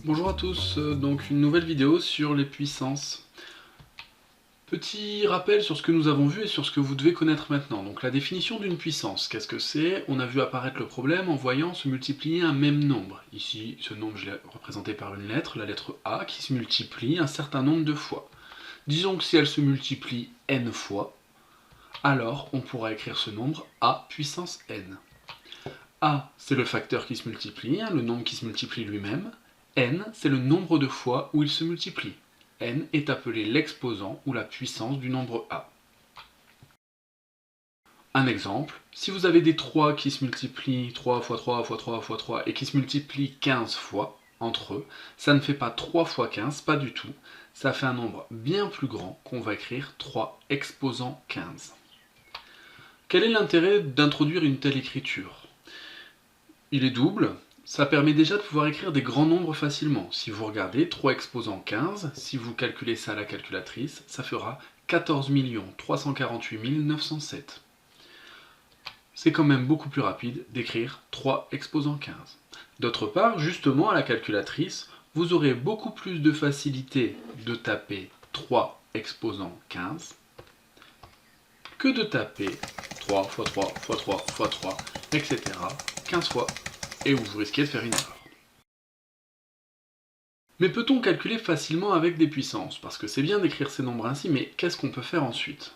Bonjour à tous, donc une nouvelle vidéo sur les puissances. Petit rappel sur ce que nous avons vu et sur ce que vous devez connaître maintenant. Donc la définition d'une puissance, qu'est-ce que c'est? On a vu apparaître le problème en voyant se multiplier un même nombre. Ici, ce nombre je l'ai représenté par une lettre, la lettre A, qui se multiplie un certain nombre de fois. Disons que si elle se multiplie n fois, alors on pourra écrire ce nombre A puissance n. A, c'est le facteur qui se multiplie, le nombre qui se multiplie lui-même. N, c'est le nombre de fois où il se multiplie. N est appelé l'exposant ou la puissance du nombre A. Un exemple, si vous avez des 3 qui se multiplient 3 fois 3 fois 3 fois 3 et qui se multiplient 15 fois entre eux, ça ne fait pas 3 fois 15, pas du tout. Ça fait un nombre bien plus grand qu'on va écrire 3 exposant 15. Quel est l'intérêt d'introduire une telle écriture? Il est double, ça permet déjà de pouvoir écrire des grands nombres facilement. Si vous regardez 3 exposant 15, si vous calculez ça à la calculatrice, ça fera 14 348 907. C'est quand même beaucoup plus rapide d'écrire 3 exposant 15. D'autre part, justement à la calculatrice, vous aurez beaucoup plus de facilité de taper 3 exposant 15 que de taper 3 fois 3 fois 3 fois 3, etc. 15 fois, et vous risquez de faire une erreur. Mais peut-on calculer facilement avec des puissances? Parce que c'est bien d'écrire ces nombres ainsi, mais qu'est-ce qu'on peut faire ensuite?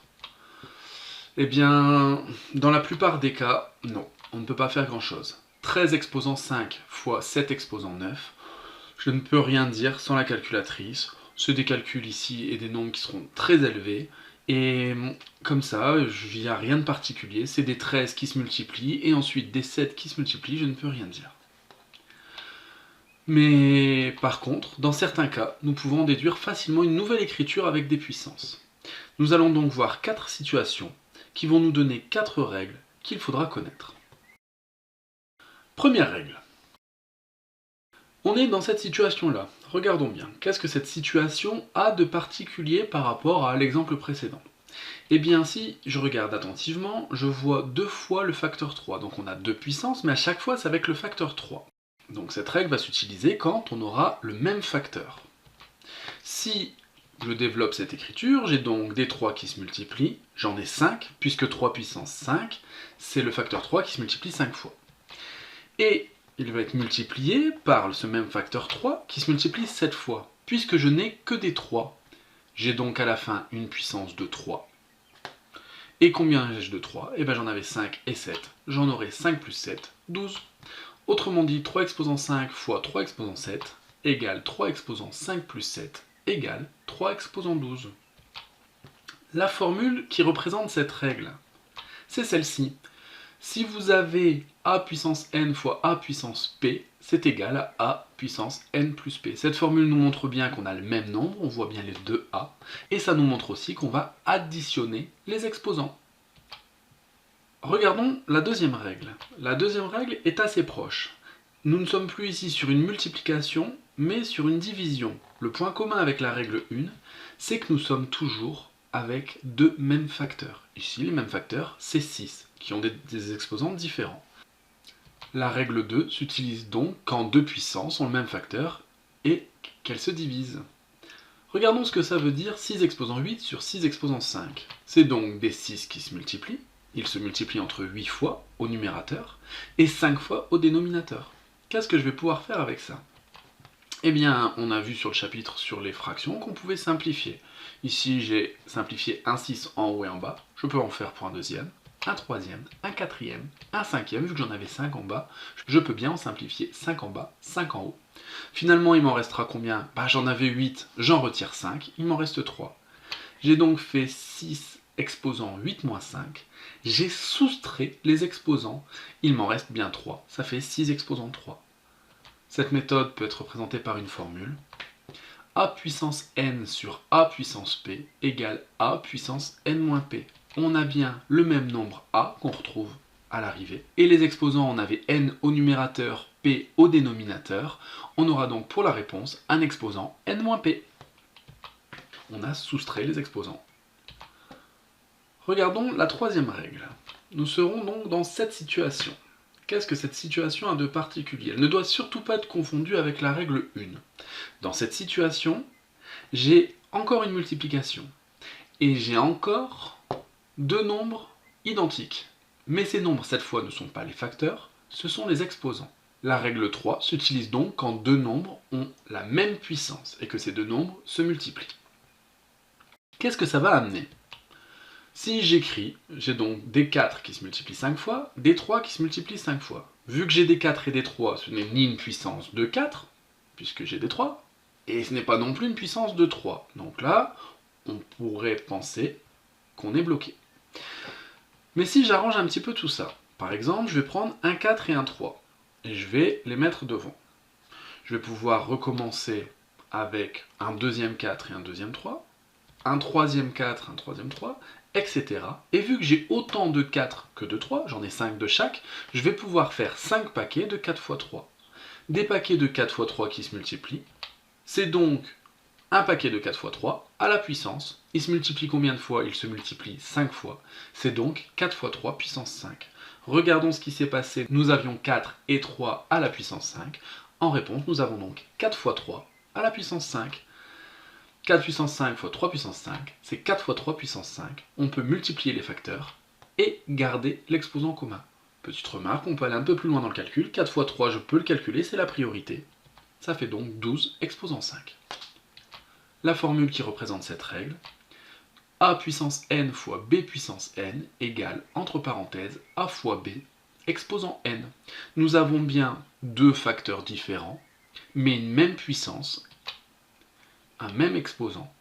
Eh bien, dans la plupart des cas, non, on ne peut pas faire grand-chose. 13 exposant 5 fois 7 exposant 9, je ne peux rien dire sans la calculatrice. C'est des calculs ici et des nombres qui seront très élevés. Et comme ça, il n'y a rien de particulier, c'est des 13 qui se multiplient, et ensuite des 7 qui se multiplient, je ne peux rien dire. Mais par contre, dans certains cas, nous pouvons déduire facilement une nouvelle écriture avec des puissances. Nous allons donc voir 4 situations qui vont nous donner 4 règles qu'il faudra connaître. Première règle. On est dans cette situation-là. Regardons bien. Qu'est-ce que cette situation a de particulier par rapport à l'exemple précédent? Eh bien, si je regarde attentivement, je vois 2 fois le facteur 3. Donc on a 2 puissances, mais à chaque fois c'est avec le facteur 3. Donc cette règle va s'utiliser quand on aura le même facteur. Si je développe cette écriture, j'ai donc des 3 qui se multiplient, j'en ai 5, puisque 3 puissance 5, c'est le facteur 3 qui se multiplie 5 fois. Et il va être multiplié par ce même facteur 3 qui se multiplie 7 fois. Puisque je n'ai que des 3, j'ai donc à la fin une puissance de 3. Et combien ai-je de 3? Eh bien j'en avais 5 et 7. J'en aurai 5 plus 7, 12. Autrement dit, 3 exposant 5 fois 3 exposant 7 égale 3 exposant 5 plus 7 égale 3 exposant 12. La formule qui représente cette règle, c'est celle-ci. Si vous avez a puissance n fois a puissance p, c'est égal à a puissance n plus p. Cette formule nous montre bien qu'on a le même nombre, on voit bien les deux a, et ça nous montre aussi qu'on va additionner les exposants. Regardons la deuxième règle. La deuxième règle est assez proche. Nous ne sommes plus ici sur une multiplication, mais sur une division. Le point commun avec la règle 1, c'est que nous sommes toujours avec deux mêmes facteurs. Ici, les mêmes facteurs, c'est 6, qui ont des exposants différents. La règle 2 s'utilise donc quand deux puissances ont le même facteur et qu'elles se divisent. Regardons ce que ça veut dire 6 exposant 8 sur 6 exposant 5. C'est donc des 6 qui se multiplient. Ils se multiplient entre 8 fois au numérateur et 5 fois au dénominateur. Qu'est-ce que je vais pouvoir faire avec ça? Eh bien, on a vu sur le chapitre sur les fractions qu'on pouvait simplifier. Ici, j'ai simplifié un 6 en haut et en bas. Je peux en faire pour un deuxième, un troisième, un quatrième, un cinquième. Vu que j'en avais 5 en bas, je peux bien en simplifier 5 en bas, 5 en haut. Finalement, il m'en restera combien? J'en avais 8, j'en retire 5, il m'en reste 3. J'ai donc fait 6 exposant 8 moins 5. J'ai soustrait les exposants, il m'en reste bien 3. Ça fait 6 exposant 3. Cette méthode peut être représentée par une formule. A puissance n sur A puissance p égale A puissance n moins p. On a bien le même nombre A qu'on retrouve à l'arrivée. Et les exposants, on avait n au numérateur, p au dénominateur. On aura donc pour la réponse un exposant n moins p. On a soustrait les exposants. Regardons la troisième règle. Nous serons donc dans cette situation. Qu'est-ce que cette situation a de particulier? Elle ne doit surtout pas être confondue avec la règle 1. Dans cette situation, j'ai encore une multiplication. Et j'ai encore deux nombres identiques. Mais ces nombres, cette fois, ne sont pas les facteurs, ce sont les exposants. La règle 3 s'utilise donc quand deux nombres ont la même puissance et que ces deux nombres se multiplient. Qu'est-ce que ça va amener? Si j'écris, j'ai donc des 4 qui se multiplient 5 fois, des 3 qui se multiplient 5 fois. Vu que j'ai des 4 et des 3, ce n'est ni une puissance de 4, puisque j'ai des 3, et ce n'est pas non plus une puissance de 3. Donc là, on pourrait penser qu'on est bloqué. Mais si j'arrange un petit peu tout ça, par exemple, je vais prendre un 4 et un 3, et je vais les mettre devant. Je vais pouvoir recommencer avec un deuxième 4 et un deuxième 3, un troisième 4, un troisième 3, etc. Et vu que j'ai autant de 4 que de 3, j'en ai 5 de chaque, je vais pouvoir faire 5 paquets de 4 x 3. Des paquets de 4 x 3 qui se multiplient, c'est donc un paquet de 4 x 3 à la puissance. Il se multiplie combien de fois? Il se multiplie 5 fois. C'est donc 4 x 3 puissance 5. Regardons ce qui s'est passé. Nous avions 4 et 3 à la puissance 5. En réponse, nous avons donc 4 x 3 à la puissance 5. 4 puissance 5 fois 3 puissance 5, c'est 4 fois 3 puissance 5. On peut multiplier les facteurs et garder l'exposant commun. Petite remarque, on peut aller un peu plus loin dans le calcul. 4 fois 3, je peux le calculer, c'est la priorité. Ça fait donc 12 exposant 5. La formule qui représente cette règle, a puissance n fois b puissance n égale, entre parenthèses, a fois b exposant n. Nous avons bien deux facteurs différents, mais une même puissance, un même exposant,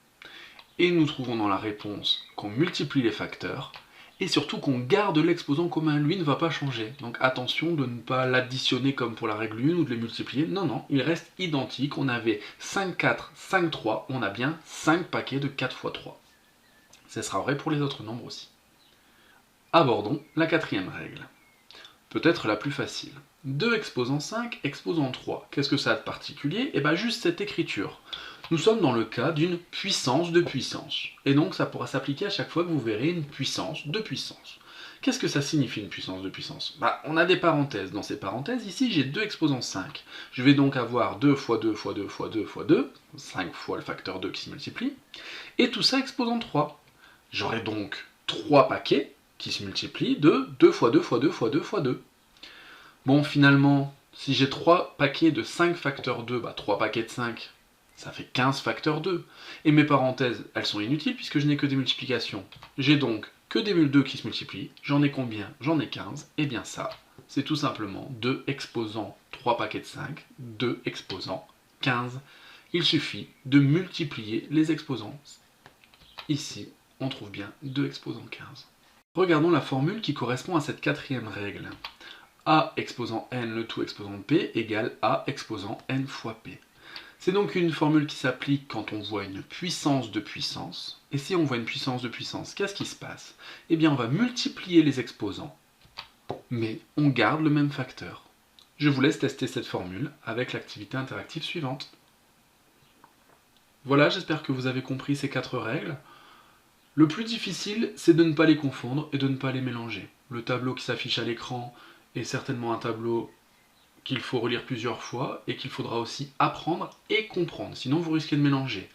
et nous trouvons dans la réponse qu'on multiplie les facteurs, et surtout qu'on garde l'exposant commun, lui ne va pas changer. Donc attention de ne pas l'additionner comme pour la règle 1 ou de les multiplier, non, non, il reste identique, on avait 5, 4, 5, 3, on a bien 5 paquets de 4 x 3. Ce sera vrai pour les autres nombres aussi. Abordons la quatrième règle, peut-être la plus facile. 2 exposant 5, exposant 3. Qu'est-ce que ça a de particulier? Eh bien juste cette écriture. Nous sommes dans le cas d'une puissance de puissance. Et donc ça pourra s'appliquer à chaque fois que vous verrez une puissance de puissance. Qu'est-ce que ça signifie une puissance de puissance? On a des parenthèses. Dans ces parenthèses, ici j'ai 2 exposant 5. Je vais donc avoir 2 fois 2 fois 2 fois 2 fois 2, 5 fois le facteur 2 qui se multiplie, et tout ça exposant 3. J'aurai donc 3 paquets qui se multiplient de 2 fois 2 fois 2 fois 2 fois 2. Bon, finalement, si j'ai 3 paquets de 5 facteur 2, 3 paquets de 5, ça fait 15 facteur 2. Et mes parenthèses, elles sont inutiles puisque je n'ai que des multiplications. J'ai donc que des mul 2 qui se multiplient. J'en ai combien? J'en ai 15. Et bien ça, c'est tout simplement 2 exposant 3 paquets de 5, 2 exposant 15. Il suffit de multiplier les exposants. Ici, on trouve bien 2 exposant 15. Regardons la formule qui correspond à cette quatrième règle. A exposant n, le tout exposant p, égale A exposant n fois p. C'est donc une formule qui s'applique quand on voit une puissance de puissance. Et si on voit une puissance de puissance, qu'est-ce qui se passe? Eh bien, on va multiplier les exposants, mais on garde le même facteur. Je vous laisse tester cette formule avec l'activité interactive suivante. Voilà, j'espère que vous avez compris ces 4 règles. Le plus difficile, c'est de ne pas les confondre et de ne pas les mélanger. Le tableau qui s'affiche à l'écran est certainement un tableau qu'il faut relire plusieurs fois et qu'il faudra aussi apprendre et comprendre. Sinon, vous risquez de mélanger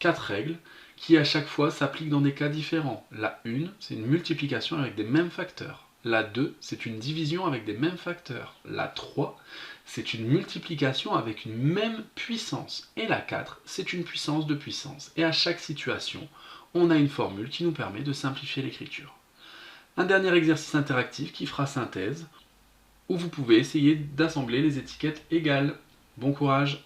4 règles qui à chaque fois s'appliquent dans des cas différents. La 1, c'est une multiplication avec des mêmes facteurs. La 2, c'est une division avec des mêmes facteurs. La 3, c'est une multiplication avec une même puissance. Et la 4, c'est une puissance de puissance. Et à chaque situation, on a une formule qui nous permet de simplifier l'écriture. Un dernier exercice interactif qui fera synthèse, où vous pouvez essayer d'assembler les étiquettes égales. Bon courage!